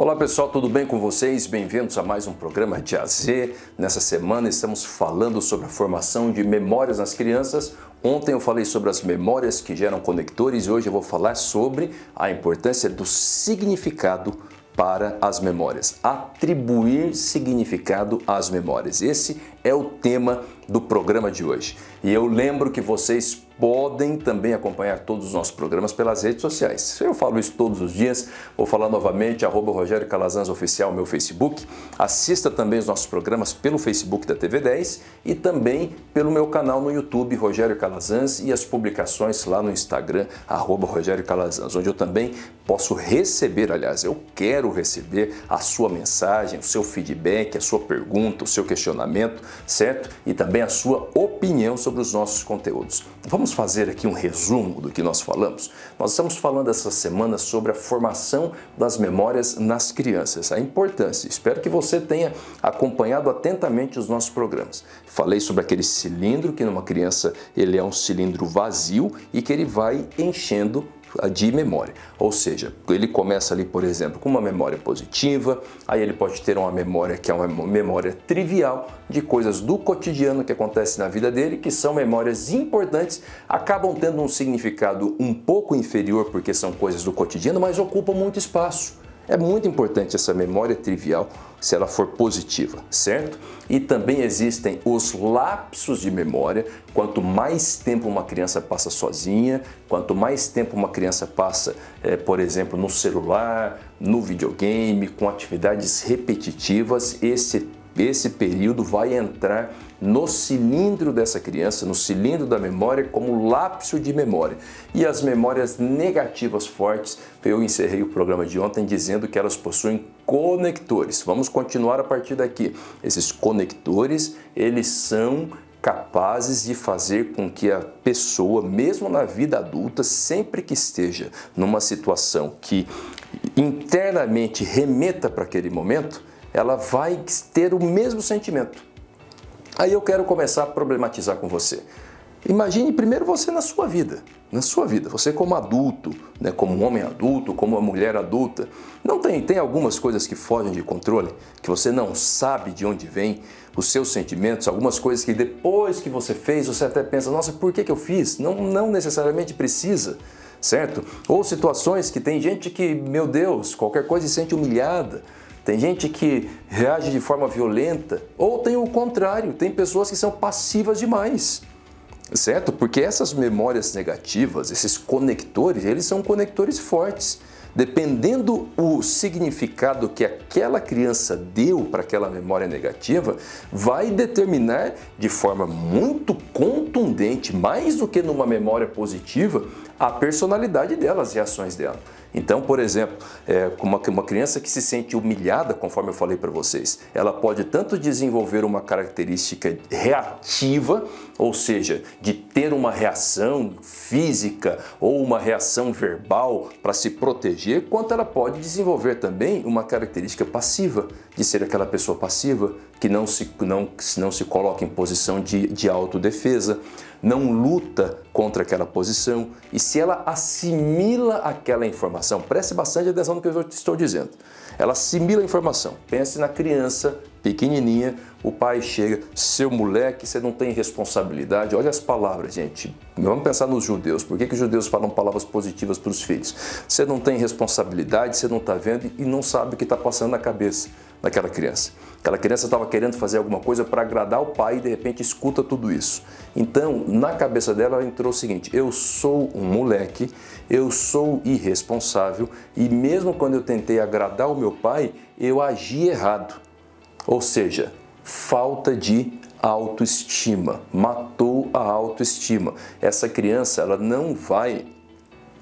Olá pessoal, tudo bem com vocês? Bem-vindos a mais um programa de AZ. Nessa semana estamos falando sobre a formação de memórias nas crianças. Ontem eu falei sobre as memórias que geram conectores e hoje eu vou falar sobre a importância do significado para as memórias. Atribuir significado às memórias. Esse é o tema do programa de hoje. E eu lembro que vocês podem também acompanhar todos os nossos programas pelas redes sociais. Eu falo isso todos os dias, vou falar novamente, @Rogério Calazans Oficial, meu Facebook. Assista também os nossos programas pelo Facebook da TV10 e também pelo meu canal no YouTube, Rogério Calazans, e as publicações lá no Instagram, @Rogério Calazans, onde eu também posso receber, aliás, eu quero receber a sua mensagem, o seu feedback, a sua pergunta, o seu questionamento, certo? E também a sua opinião sobre os nossos conteúdos. Vamos fazer aqui um resumo do que nós falamos? Nós estamos falando essa semana sobre a formação das memórias nas crianças, a importância. Espero que você tenha acompanhado atentamente os nossos programas. Falei sobre aquele cilindro, que numa criança ele é um cilindro vazio e que ele vai enchendo de memória, ou seja, ele começa ali, por exemplo, com uma memória positiva, aí ele pode ter uma memória que é uma memória trivial de coisas do cotidiano que acontece na vida dele, que são memórias importantes, acabam tendo um significado um pouco inferior porque são coisas do cotidiano, mas ocupam muito espaço. É muito importante essa memória trivial se ela for positiva, certo? E também existem os lapsos de memória. Quanto mais tempo uma criança passa sozinha, quanto mais tempo uma criança passa, por exemplo, no celular, no videogame, com atividades repetitivas, esse período vai entrar no cilindro dessa criança, no cilindro da memória, como lapso de memória. E as memórias negativas fortes, eu encerrei o programa de ontem dizendo que elas possuem conectores. Vamos continuar a partir daqui. Esses conectores, eles são capazes de fazer com que a pessoa, mesmo na vida adulta, sempre que esteja numa situação que internamente remeta para aquele momento, ela vai ter o mesmo sentimento. Aí eu quero começar a problematizar com você. Imagine primeiro você na sua vida, você como adulto, né, como um homem adulto, como uma mulher adulta. Não tem algumas coisas que fogem de controle, que você não sabe de onde vem os seus sentimentos, algumas coisas que depois que você fez, você até pensa, nossa, por que eu fiz? Não necessariamente precisa, certo? Ou situações que tem gente que, meu Deus, qualquer coisa se sente humilhada. Tem gente que reage de forma violenta, ou tem o contrário, tem pessoas que são passivas demais, certo? Porque essas memórias negativas, esses conectores, eles são conectores fortes. Dependendo o significado que aquela criança deu para aquela memória negativa, vai determinar de forma muito contundente, mais do que numa memória positiva, a personalidade dela, as reações dela. Então, por exemplo, uma criança que se sente humilhada, conforme eu falei para vocês, ela pode tanto desenvolver uma característica reativa, ou seja, de ter uma reação física ou uma reação verbal para se proteger, quanto ela pode desenvolver também uma característica passiva, de ser aquela pessoa passiva que não se coloca em posição de autodefesa, não luta contra aquela posição, e se ela assimila aquela informação, preste bastante atenção no que eu estou dizendo, ela assimila a informação. Pense na criança pequenininha, o pai chega, seu moleque, você não tem responsabilidade. Olha as palavras, gente, vamos pensar nos judeus, por que os judeus falam palavras positivas para os filhos? Você não tem responsabilidade, você não está vendo e não sabe o que está passando na cabeça daquela criança. Aquela criança estava querendo fazer alguma coisa para agradar o pai e de repente escuta tudo isso. Então, na cabeça dela entrou o seguinte, eu sou um moleque, eu sou irresponsável e mesmo quando eu tentei agradar o meu pai, eu agi errado. Ou seja, falta de autoestima, matou a autoestima. Essa criança, ela não vai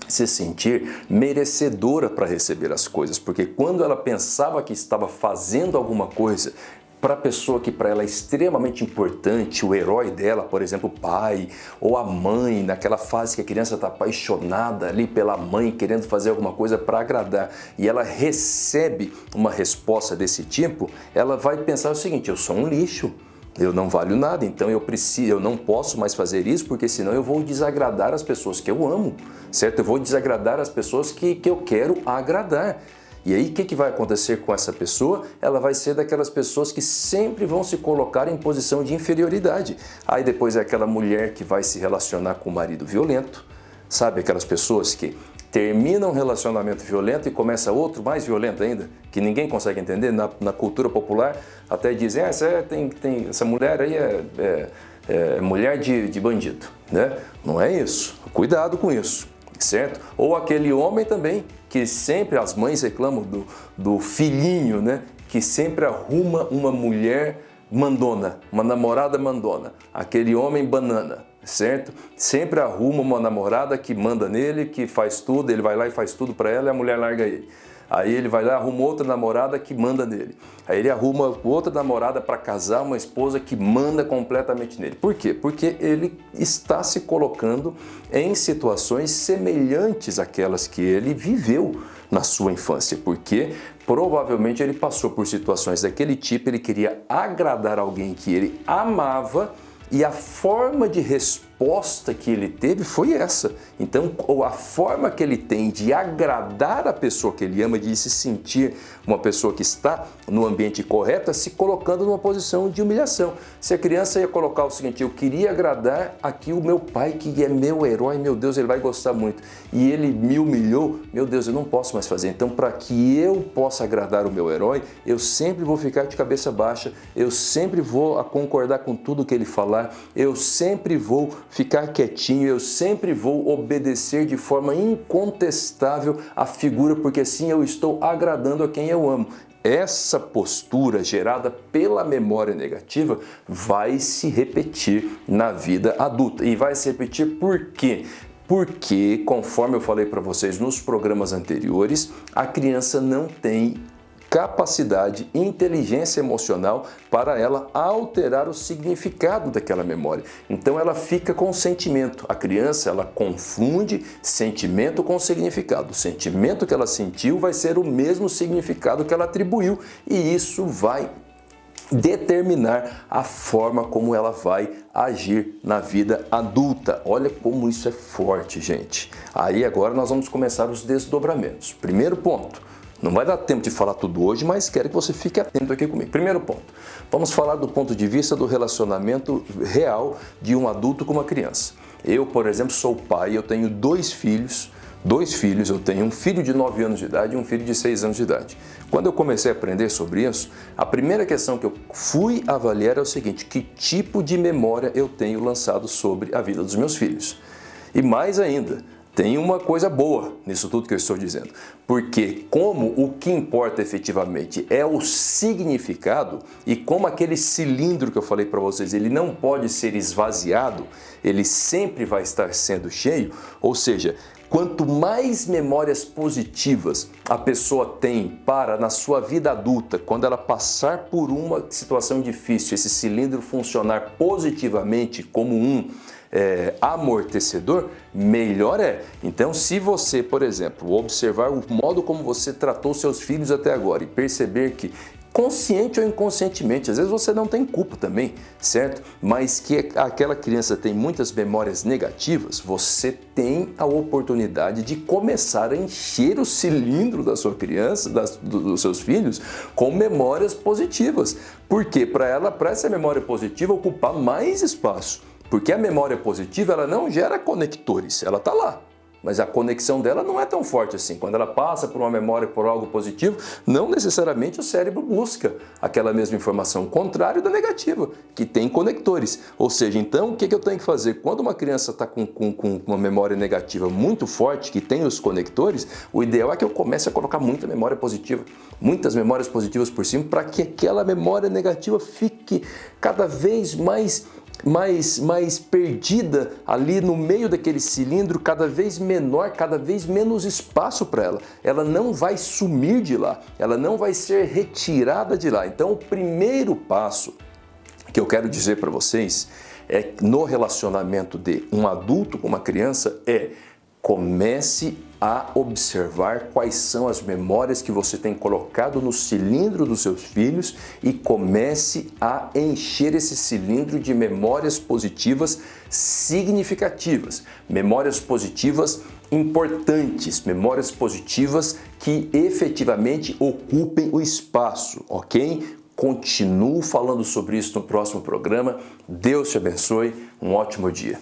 se sentir merecedora para receber as coisas, porque quando ela pensava que estava fazendo alguma coisa para a pessoa que para ela é extremamente importante, o herói dela, por exemplo, o pai ou a mãe, naquela fase que a criança está apaixonada ali pela mãe, querendo fazer alguma coisa para agradar, e ela recebe uma resposta desse tipo, ela vai pensar o seguinte, eu sou um lixo. Eu não valho nada, então eu não posso mais fazer isso, porque senão eu vou desagradar as pessoas que eu amo, certo? Eu vou desagradar as pessoas que eu quero agradar. E aí o que vai acontecer com essa pessoa? Ela vai ser daquelas pessoas que sempre vão se colocar em posição de inferioridade. Aí depois é aquela mulher que vai se relacionar com o marido violento, sabe? Aquelas pessoas que terminam um relacionamento violento e começa outro mais violento ainda, que ninguém consegue entender. Na cultura popular até dizem, essa mulher aí é mulher de bandido, né? Não é isso, cuidado com isso, certo? Ou aquele homem também, que sempre as mães reclamam do filhinho, né? Que sempre arruma uma mulher mandona, uma namorada mandona, aquele homem banana, certo? Sempre arruma uma namorada que manda nele, que faz tudo, ele vai lá e faz tudo para ela e a mulher larga ele. Aí ele vai lá e arruma outra namorada que manda nele. Aí ele arruma outra namorada para casar, uma esposa que manda completamente nele. Por quê? Porque ele está se colocando em situações semelhantes àquelas que ele viveu na sua infância. Porque provavelmente ele passou por situações daquele tipo, ele queria agradar alguém que ele amava, e a forma de resposta que ele teve foi essa. Então, a forma que ele tem de agradar a pessoa que ele ama, de se sentir uma pessoa que está no ambiente correto, é se colocando numa posição de humilhação. Se a criança ia colocar o seguinte, eu queria agradar aqui o meu pai, que é meu herói, meu Deus, ele vai gostar muito, e ele me humilhou, meu Deus, eu não posso mais fazer. Então, para que eu possa agradar o meu herói, eu sempre vou ficar de cabeça baixa, eu sempre vou concordar com tudo que ele falar, eu sempre vou ficar quietinho, eu sempre vou obedecer de forma incontestável a figura, porque assim eu estou agradando a quem eu amo. Essa postura gerada pela memória negativa vai se repetir na vida adulta. E vai se repetir por quê? Porque, conforme eu falei para vocês nos programas anteriores, a criança não tem capacidade, inteligência emocional para ela alterar o significado daquela memória. Então ela fica com o sentimento. A criança, ela confunde sentimento com significado. O sentimento que ela sentiu vai ser o mesmo significado que ela atribuiu, e isso vai determinar a forma como ela vai agir na vida adulta. Olha como isso é forte, gente. Aí agora nós vamos começar os desdobramentos. Primeiro ponto. Não vai dar tempo de falar tudo hoje, mas quero que você fique atento aqui comigo. Primeiro ponto, vamos falar do ponto de vista do relacionamento real de um adulto com uma criança. Eu, por exemplo, sou pai, eu tenho dois filhos, eu tenho um filho de 9 anos de idade e um filho de 6 anos de idade. Quando eu comecei a aprender sobre isso, a primeira questão que eu fui avaliar é o seguinte, que tipo de memória eu tenho lançado sobre a vida dos meus filhos? E mais ainda, tem uma coisa boa nisso tudo que eu estou dizendo, porque como o que importa efetivamente é o significado, e como aquele cilindro que eu falei para vocês, ele não pode ser esvaziado, ele sempre vai estar sendo cheio, ou seja, quanto mais memórias positivas a pessoa tem para, na sua vida adulta, quando ela passar por uma situação difícil, esse cilindro funcionar positivamente como um amortecedor, melhor é. Então, se você, por exemplo, observar o modo como você tratou seus filhos até agora e perceber que, consciente ou inconscientemente, às vezes você não tem culpa também, certo? Mas que aquela criança tem muitas memórias negativas, você tem a oportunidade de começar a encher o cilindro da sua criança, dos seus filhos, com memórias positivas. Porque para essa memória positiva ocupar mais espaço. Porque a memória positiva, ela não gera conectores, ela está lá, mas a conexão dela não é tão forte assim. Quando ela passa por uma memória, por algo positivo, não necessariamente o cérebro busca aquela mesma informação, contrário da negativa, que tem conectores. Ou seja, então, o que eu tenho que fazer? Quando uma criança está com uma memória negativa muito forte, que tem os conectores, o ideal é que eu comece a colocar muita memória positiva, muitas memórias positivas por cima, para que aquela memória negativa fique cada vez mais perdida ali no meio daquele cilindro, cada vez menor, cada vez menos espaço para ela. Ela não vai sumir de lá, ela não vai ser retirada de lá. Então, o primeiro passo que eu quero dizer para vocês é no relacionamento de um adulto com uma criança é Comece a observar quais são as memórias que você tem colocado no cilindro dos seus filhos e comece a encher esse cilindro de memórias positivas significativas, memórias positivas importantes, memórias positivas que efetivamente ocupem o espaço, ok? Continuo falando sobre isso no próximo programa. Deus te abençoe. Um ótimo dia.